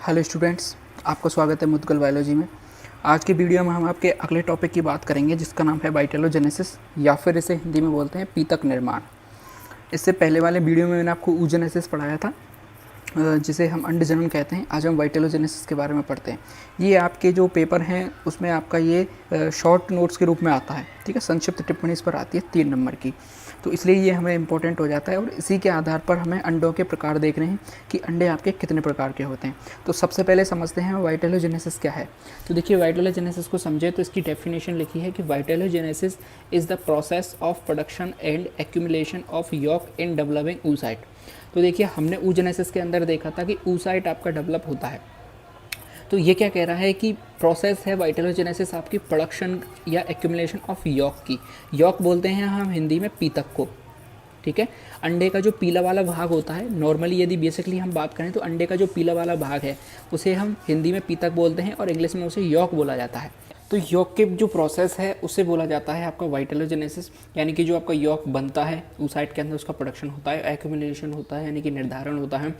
Hello students, आपका स्वागत है मुद्गल बायोलॉजी में। आज की वीडियो में हम आपके अगले टॉपिक की बात करेंगे जिसका नाम है वाइटेलोजेनेसिस या फिर इसे हिंदी में बोलते हैं पीतक निर्माण। इससे पहले वाले वीडियो में मैंने आपको oogenesis पढ़ाया था, जिसे हम अंडजनन कहते हैं। आज हम वाइटेलोजेनेसिस के बारे में पढ़ते हैं। ये आपके जो पेपर हैं उसमें आपका ये शॉर्ट नोट्स के रूप में आता है, ठीक है। संक्षिप्त टिप्पणी इस पर आती है 3 नंबर की, तो इसलिए ये हमें इंपॉर्टेंट हो जाता है और इसी के आधार पर हमें अंडों के प्रकार देखने हैं कि अंडे आपके कितने प्रकार के होते हैं। तो सबसे पहले समझते हैं वाइटेलोजेनेसिस क्या है। तो देखिए, वाइटेलोजेनेसिस को समझे तो इसकी डेफिनेशन लिखी है कि vitellogenesis is the process of production and accumulation of yolk in developing oocyte। तो देखिए, हमने oogenesis के अंदर देखा था कि oocyte आपका डेवलप होता है। तो ये क्या कह रहा है कि प्रोसेस है वाइटेलोजेनेसिस आपकी प्रोडक्शन या एक्यूमुलेशन ऑफ यॉक की। यॉक बोलते हैं हम हिंदी में पीतक को, ठीक है। अंडे का जो पीला वाला भाग होता है, नॉर्मली यदि बेसिकली हम बात करें तो अंडे का जो पीला वाला भाग है उसे हम हिंदी में पीतक बोलते हैं और इंग्लिश में उसे यॉक बोला जाता है। तो यॉक के जो प्रोसेस है उसे बोला जाता है आपका वाइटेलोजेनेसिस, यानी कि जो आपका यॉक बनता है oocyte के अंदर, उसका प्रोडक्शन होता है, एक्यूमुलेशन होता है यानी कि निर्धारण होता है,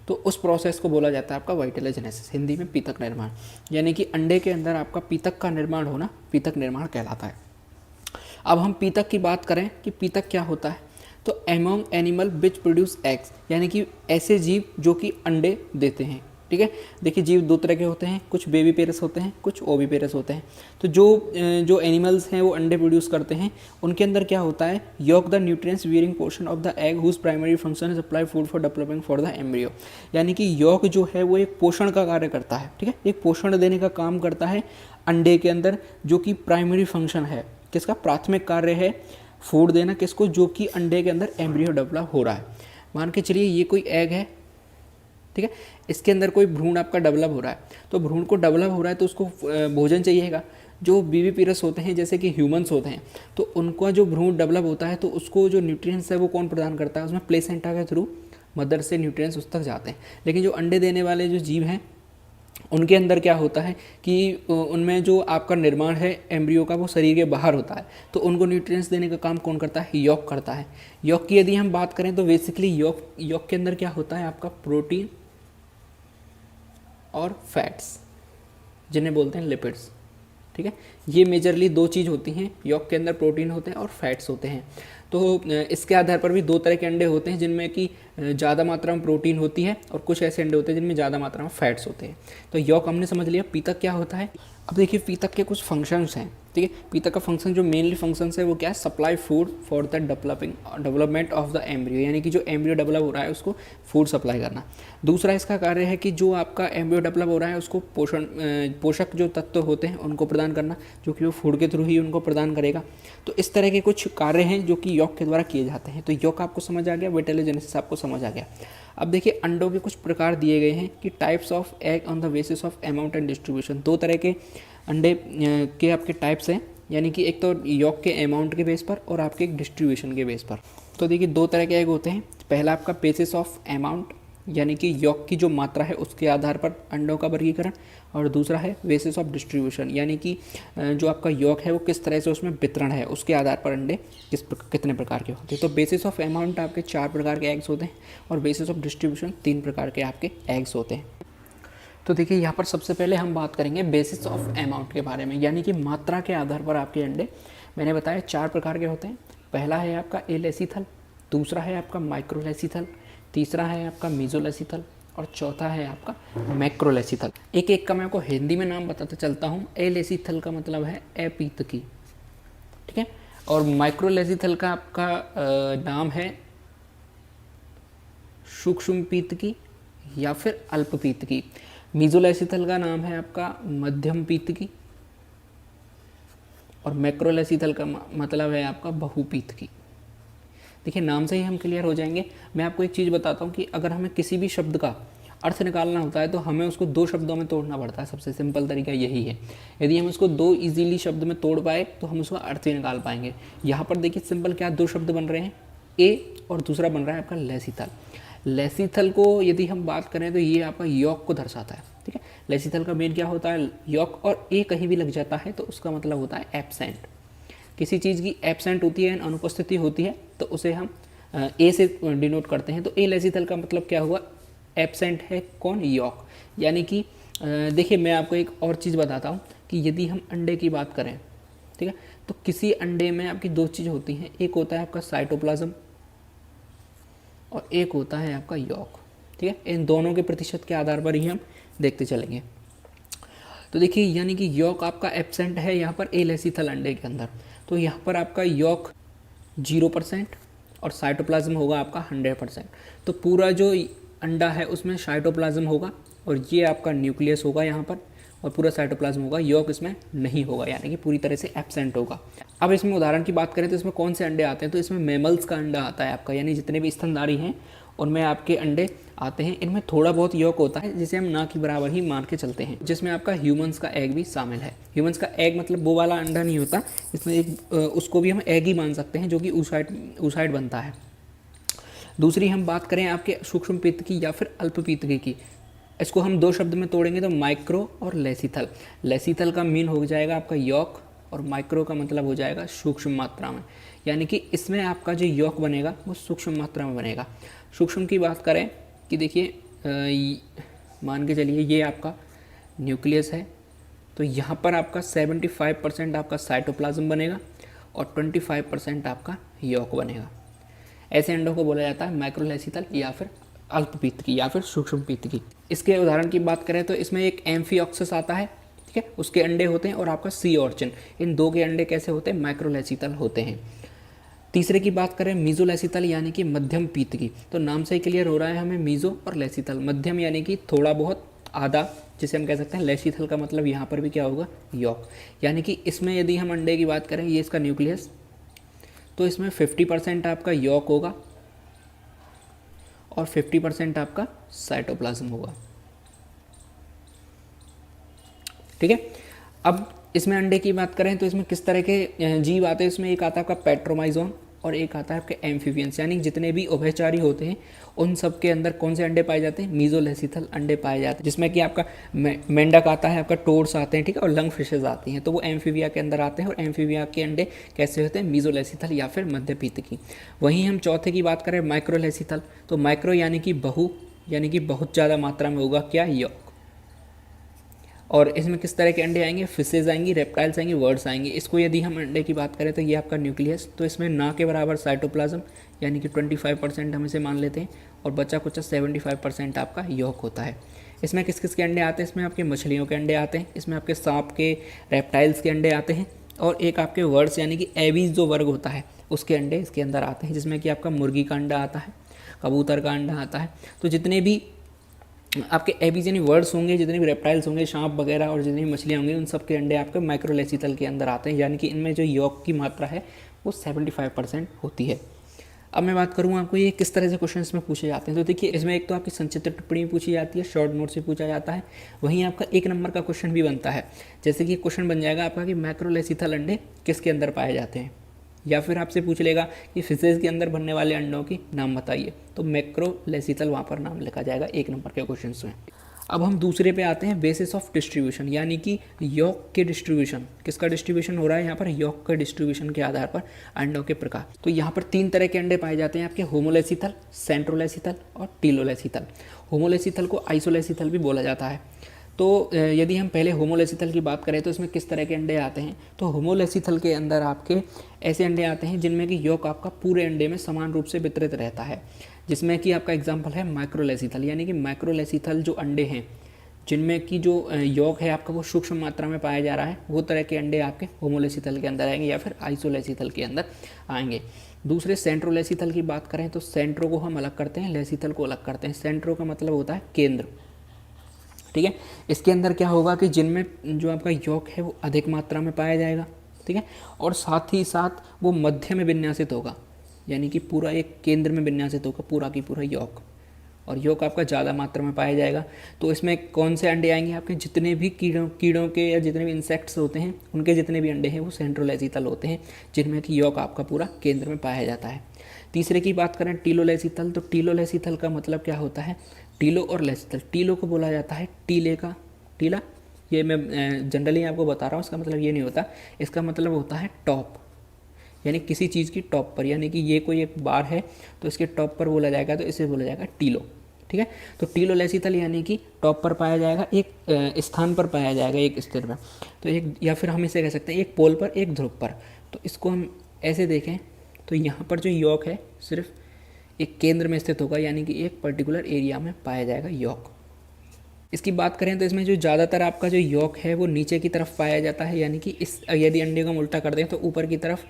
तो उस प्रोसेस को बोला जाता है आपका वाइटेलोजेनेसिस, हिंदी में पीतक निर्माण। यानी कि अंडे के अंदर आपका पीतक का निर्माण होना पीतक निर्माण कहलाता है। अब हम पीतक की बात करें कि पीतक क्या होता है, तो among animal which produce eggs, यानी कि ऐसे जीव जो कि अंडे देते हैं, ठीक है। देखिए, जीव 2 तरह के होते हैं, कुछ बेबी पेरस होते हैं, कुछ ओवी पेरस होते हैं। तो जो एनिमल्स हैं वो अंडे प्रोड्यूस करते हैं, उनके अंदर क्या होता है, yolk the nutrients bearing portion of the egg whose primary function is supply food for developing for the embryo. यानी कि यॉक जो है वो एक पोषण का कार्य करता है, ठीक है, एक पोषण देने का काम करता है अंडे के अंदर, जो कि प्राइमरी फंक्शन है, किसका प्राथमिक कार्य है, फूड देना, किसको, जो कि अंडे के अंदर एम्ब्रियो डेवलप हो रहा है। मान के चलिए ये कोई एग है, ठीक है, इसके अंदर कोई भ्रूण आपका डेवलप हो रहा है, तो भ्रूण को डेवलप हो रहा है तो उसको भोजन चाहिएगा। जो बेबी पेरस होते हैं, जैसे कि ह्यूमंस होते हैं, तो उनका जो भ्रूण डेवलप होता है तो उसको जो न्यूट्रिएंट्स है वो कौन प्रदान करता है, उसमें प्लेसेंटा के थ्रू मदर से न्यूट्रिएंट्स उस तक जाते हैं। लेकिन जो अंडे देने वाले जो जीव हैं उनके अंदर क्या होता है कि उनमें जो आपका निर्माण है एम्ब्रियो का वो शरीर के बाहर होता है, तो उनको न्यूट्रिएंट्स देने का काम कौन करता है, यॉक करता है। यॉक की यदि हम बात करें तो बेसिकली यॉक के अंदर क्या होता है आपका प्रोटीन और फैट्स, जिन्हें बोलते हैं लिपिड्स, ठीक है। ये मेजरली 2 चीज़ होती हैं, यॉक के अंदर प्रोटीन होते हैं और फैट्स होते हैं। तो इसके आधार पर भी 2 तरह के अंडे होते हैं, जिनमें कि ज़्यादा मात्रा में प्रोटीन होती है और कुछ ऐसे अंडे होते हैं जिनमें ज़्यादा मात्रा में फैट्स होते हैं। तो यॉक हमने समझ लिया। पीतक क्या होता है, अब देखिए पीतक के कुछ फंक्शंस हैं, ठीक है। पीतक का फंक्शन जो मेनली फंक्शंस है वो क्या है, supply food for the development of the embryo, यानी कि जो एम्ब्रियो डेवलप हो रहा है उसको फूड सप्लाई करना। दूसरा इसका कार्य है कि जो आपका एम्ब्रियो डेवलप हो रहा है उसको पोषक जो तत्व होते हैं उनको प्रदान करना, जो कि वो फूड के थ्रू ही उनको प्रदान करेगा। तो इस तरह के कुछ कार्य हैं जो कि यॉक के द्वारा किए जाते हैं। तो यॉक आपको समझ आ गया, वाइटेलोजेनेसिस आपको समझ आ गया। अब देखिए, अंडों के कुछ प्रकार दिए गए हैं कि types of egg on the basis of amount and distribution. 2 तरह के अंडे के आपके टाइप्स हैं, यानी कि एक तो यॉक के अमाउंट के बेस पर और आपके एक डिस्ट्रीब्यूशन के बेस पर। तो देखिए, 2 तरह के एग होते हैं। पहला आपका बेसिस ऑफ अमाउंट, यानी कि यॉक की जो मात्रा है उसके आधार पर अंडों का वर्गीकरण, और दूसरा है बेसिस ऑफ डिस्ट्रीब्यूशन, यानी कि जो आपका यॉक है वो किस तरह से उसमें वितरण है, उसके आधार पर अंडे कितने प्रकार के होते हैं। तो बेसिस ऑफ अमाउंट आपके 4 प्रकार के एग्स होते हैं और बेसिस ऑफ डिस्ट्रीब्यूशन 3 प्रकार के आपके एग्स होते हैं। तो देखिए, यहाँ पर सबसे पहले हम बात करेंगे बेसिस ऑफ अमाउंट के बारे में, यानी कि मात्रा के आधार पर आपके अंडे मैंने बताया 4 प्रकार के होते हैं। पहला है आपका एलेसीथल, दूसरा है आपका माइक्रोलेसीथल, तीसरा है आपका मीजोलेसीथल और चौथा है आपका मैक्रोलेसीथल। एक एक का मैं आपको हिंदी में नाम बताता चलता हूँ। एलेसीथल का मतलब है अपीतकी, ठीक है, और माइक्रोलेसीथल का आपका नाम है सूक्ष्म पीतकी या फिर अल्प पीतकी। मीजोलेसीथल का नाम है आपका मध्यम पीतकी और मैक्रोलेसीथल का मतलब है आपका बहुपीतकी। देखिए, नाम से ही हम क्लियर हो जाएंगे। मैं आपको एक चीज़ बताता हूँ कि अगर हमें किसी भी शब्द का अर्थ निकालना होता है तो हमें उसको 2 शब्दों में तोड़ना पड़ता है। सबसे सिंपल तरीका यही है। यदि हम उसको 2 इजीली शब्द में तोड़ पाए तो हम उसका अर्थ ही निकाल पाएंगे। यहाँ पर देखिए, सिंपल क्या 2 शब्द बन रहे हैं, ए और दूसरा बन रहा है आपका लेसीथल। लेसीथल को यदि हम बात करें तो ये आपका यॉक को दर्शाता है, ठीक है। लेसीथल का मेन क्या होता है, यॉक, और ए कहीं भी लग जाता है तो उसका मतलब होता है एब्सेंट। किसी चीज़ की एब्सेंट होती है, अनुपस्थिति होती है, तो उसे हम ए से डिनोट करते हैं। तो ए लेसीथल का मतलब क्या हुआ, एब्सेंट है कौन, यॉक। यानी कि देखिए मैं आपको एक और चीज़ बताता हूँ कि यदि हम अंडे की बात करें, ठीक है, तो किसी अंडे में आपकी दो चीज़ होती हैं, एक होता है आपका साइटोप्लाज्म और एक होता है आपका यॉक, ठीक है। इन दोनों के प्रतिशत के आधार पर ही हम देखते चलेंगे। तो देखिए यानी कि यॉक आपका एब्सेंट है यहाँ पर एलेसिथल अंडे के अंदर, तो यहाँ पर आपका यॉक 0% और साइटोप्लाज्म होगा आपका 100%। तो पूरा जो अंडा है उसमें साइटोप्लाज्म होगा और ये आपका न्यूक्लियस होगा यहाँ पर, और पूरा साइटोप्लाज्म होगा, यॉक इसमें नहीं होगा, यानी कि पूरी तरह से एब्सेंट होगा। अब इसमें उदाहरण की बात करें तो इसमें कौन से अंडे आते हैं, तो इसमें मैमल्स का अंडा आता है आपका, यानी जितने भी स्तनधारी हैं उनमें आपके अंडे आते हैं। इनमें थोड़ा बहुत यॉक होता है जिसे हम ना के बराबर ही मान के चलते हैं, जिसमें आपका ह्यूमंस का एग भी शामिल है। ह्यूमंस का एग मतलब वो वाला अंडा नहीं होता, इसमें एक उसको भी हम एग ही मान सकते हैं जो कि oocyte बनता है। दूसरी हम बात करें आपके सूक्ष्म पित्त की या फिर अल्प पित्त की, इसको हम दो शब्द में तोड़ेंगे तो माइक्रो और लेसिथल। लेसिथल का मीन हो जाएगा आपका यॉक और माइक्रो का मतलब हो जाएगा सूक्ष्म मात्रा में, यानी कि इसमें आपका जो यॉक बनेगा वो सूक्ष्म मात्रा में बनेगा। सूक्ष्म की बात करें कि देखिए मान के चलिए ये आपका न्यूक्लियस है, तो यहाँ पर आपका 75% आपका साइटोप्लाज्म बनेगा और 25% आपका यॉक बनेगा। ऐसे अंडों को बोला जाता है माइक्रोलेसिथल या फिर अल्पपित्त की या फिर सूक्ष्म पित्त की। इसके उदाहरण की बात करें तो इसमें एक एम्फिऑक्सस आता है, ठीक है, उसके अंडे होते हैं, और आपका सी ऑर्चिन, इन दो के अंडे कैसे होते हैं, माइक्रोलेसिथल होते हैं। तीसरे की बात करें मीजोलेसिथल यानी कि मध्यम पित्त की, तो नाम से ही क्लियर हो रहा है हमें मीजो और लेसिथल, मध्यम यानी कि थोड़ा बहुत, आधा, जिसे हम कह सकते हैं। लेसिथल का मतलब यहाँ पर भी क्या होगा, यॉक, यानी कि इसमें यदि हम अंडे की बात करें, ये इसका न्यूक्लियस, तो इसमें 50% आपका यॉक होगा और 50% आपका साइटोप्लाज्म होगा, ठीक है। अब इसमें अंडे की बात करें तो इसमें किस तरह के जीव आते हैं, इसमें एक आता है आपका पेट्रोमाइजोन और एक आता है आपके एम्फीबियंस, यानी जितने भी उभयचारी होते हैं उन सब के अंदर कौन से अंडे पाए जाते हैं, मीजोलेसिथल अंडे पाए जाते हैं, जिसमें कि आपका मेंढक आता है, आपका टोड्स आते हैं, ठीक है, और लंग फिशेज आती हैं, तो वो एम्फीबिया के अंदर आते हैं। और एम्फीबिया के अंडे कैसे होते हैं, मीजोलेसिथल या फिर मध्यपित्त की। वहीं हम चौथे की बात करें माइक्रोलेसिथल, तो माइक्रो यानी कि बहु, यानी कि बहुत ज़्यादा मात्रा में होगा क्या, यॉक। और इसमें किस तरह के अंडे आएंगे, फिशेज आएंगी, रेप्टाइल्स आएंगे, वर्ड्स आएंगे। इसको यदि हम अंडे की बात करें तो ये आपका न्यूक्लियस, तो इसमें ना के बराबर साइटोप्लाज्म यानी कि 25% हम इसे मान लेते हैं, और बचा कुछ 75% आपका यॉक होता है। इसमें किस किस के अंडे आते हैं, इसमें आपके मछलियों के अंडे आते हैं, इसमें आपके सांप के, रेप्टाइल्स के अंडे आते हैं, और एक आपके वर्ड्स यानी कि एवीज जो वर्ग होता है उसके अंडे इसके अंदर आते हैं, जिसमें कि आपका मुर्गी का अंडा आता है, कबूतर का अंडा आता है। तो जितने भी आपके एबीज यानी वर्ड्स होंगे, जितने भी रेप्टाइल्स होंगे, सांप वगैरह, और जितनी भी मछलियाँ होंगी, उन सब के अंडे आपके माइक्रोलेसिथल के अंदर आते हैं, यानी कि इनमें जो यॉक की मात्रा है वो 75% होती है। अब मैं बात करूँ आपको ये किस तरह से क्वेश्चन इसमें पूछे जाते हैं, तो देखिए इसमें एक तो आपकी संक्षिप्त टिप्पणी पूछी जाती है, शॉर्ट नोट से पूछा जाता है, वहीं आपका 1 नंबर का क्वेश्चन भी बनता है। जैसे कि क्वेश्चन बन जाएगा आपका कि माइक्रोलेसिथल अंडे किसके अंदर पाए जाते हैं, या फिर आपसे पूछ लेगा कि फिशेज के अंदर बनने वाले अंडों की नाम बताइए, तो मैक्रोलेसिथल वहाँ पर नाम लिखा जाएगा 1 नंबर के क्वेश्चन में। अब हम दूसरे पे आते हैं, बेसिस ऑफ डिस्ट्रीब्यूशन, यानी कि यॉक के डिस्ट्रीब्यूशन, किसका डिस्ट्रीब्यूशन हो रहा है यहाँ पर, यॉक के डिस्ट्रीब्यूशन के आधार पर अंडों के प्रकार। तो यहाँ पर 3 तरह के अंडे पाए जाते हैं आपके, होमोलेसिथल, सेंट्रोलेसिथल और टीलोलेसिथल। होमोलेसिथल को आइसोलेसिथल भी बोला जाता है। तो यदि हम पहले होमोलेसिथल की बात करें तो इसमें किस तरह के अंडे आते हैं, तो होमोलेसिथल के अंदर आपके ऐसे अंडे आते हैं जिनमें कि यॉक आपका पूरे अंडे में समान रूप से वितरित रहता है, जिसमें कि आपका एग्जांपल है माइक्रोलेसिथल, यानी कि माइक्रोलेसिथल जो अंडे हैं जिनमें कि जो यॉक है आपका वो सूक्ष्म मात्रा में पाया जा रहा है, वो तरह के अंडे आपके होमोलेसिथल के अंदर आएंगे या फिर आइसोलेसिथल के अंदर आएंगे। दूसरे सेंट्रोलेसिथल की बात करें तो सेंट्रो को हम अलग करते हैं, लेसिथल को अलग करते हैं। सेंट्रो का मतलब होता है केंद्र, ठीक है। इसके अंदर क्या होगा कि जिनमें जो आपका यॉक है वो अधिक मात्रा में पाया जाएगा, ठीक है, और साथ ही साथ वो मध्य में विन्यासित होगा, यानी कि पूरा एक केंद्र में विन्यासित होगा पूरा की पूरा यॉक, और यॉक आपका ज़्यादा मात्रा में पाया जाएगा। तो इसमें कौन से अंडे आएंगे आपके, जितने भी कीड़ों के या जितने भी इंसेक्ट्स होते हैं उनके जितने भी अंडे हैं वो सेंट्रोलेसिथल होते हैं, जिनमें कि यॉक आपका पूरा केंद्र में पाया जाता है। तीसरे की बात करें टीलोलेसिथल, तो टीलोलेसिथल का मतलब क्या होता है, टीलो और लेसिथल। टीलो को बोला जाता है टीले का टीला, ये मैं जनरली आपको बता रहा हूँ, इसका मतलब ये नहीं होता, इसका मतलब होता है टॉप, यानी किसी चीज़ की टॉप पर, यानी कि ये कोई एक बार है तो इसके टॉप पर बोला जाएगा तो इसे बोला जाएगा टीलो, ठीक है। तो टीलोलेसिथल यानी कि टॉप पर पाया जाएगा, एक स्थान पर पाया जाएगा, एक स्थिर में। तो एक, या फिर हम इसे कह सकते हैं एक पोल पर, एक ध्रुव पर। तो इसको हम ऐसे देखें तो यहाँ पर जो यॉक है सिर्फ एक केंद्र में स्थित होगा, यानी कि एक पर्टिकुलर एरिया में पाया जाएगा यॉक। इसकी बात करें तो इसमें जो ज़्यादातर आपका जो यॉक है वो नीचे की तरफ पाया जाता है, यानी कि इस यदि अंडे को हम उल्टा कर दें तो ऊपर की तरफ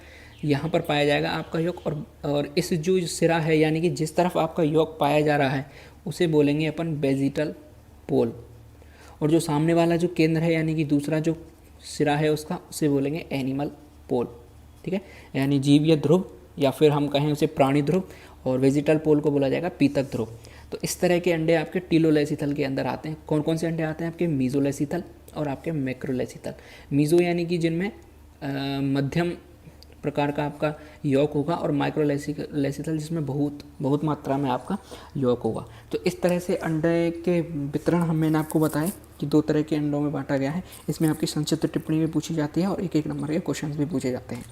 यहाँ पर पाया जाएगा आपका यॉक, और इस जो सिरा है यानी कि जिस तरफ आपका यॉक पाया जा रहा है उसे बोलेंगे अपन वेजिटल पोल, और जो सामने वाला जो केंद्र है यानी कि दूसरा जो सिरा है उसका, उसे बोलेंगे एनिमल पोल। ठीक है, यानी जीव या ध्रुव, या फिर हम कहें उसे प्राणी ध्रुव, और वेजिटल पोल को बोला जाएगा पीतक ध्रुव। तो इस तरह के अंडे आपके टीलोलेसिथल के अंदर आते हैं। कौन कौन से अंडे आते हैं आपके? मीजोलेसिथल और आपके मैक्रोलेसिथल। मीजो यानी कि जिनमें मध्यम प्रकार का आपका यॉक होगा, और माइक्रोलेसिथल जिसमें बहुत मात्रा में आपका यॉक होगा। तो इस तरह से अंडे के वितरण मैंने आपको बताया कि 2 तरह के अंडों में बांटा गया है। इसमें आपकी संक्षिप्त टिप्पणी भी पूछी जाती है और एक नंबर के क्वेश्चन भी पूछे जाते हैं।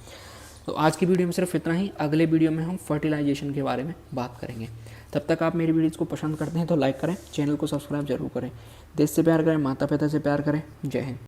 तो आज की वीडियो में सिर्फ इतना ही। अगले वीडियो में हम फर्टिलाइजेशन के बारे में बात करेंगे। तब तक आप मेरी वीडियोज़ को पसंद करते हैं तो लाइक करें, चैनल को सब्सक्राइब जरूर करें। देश से प्यार करें, माता पिता से प्यार करें। जय हिंद।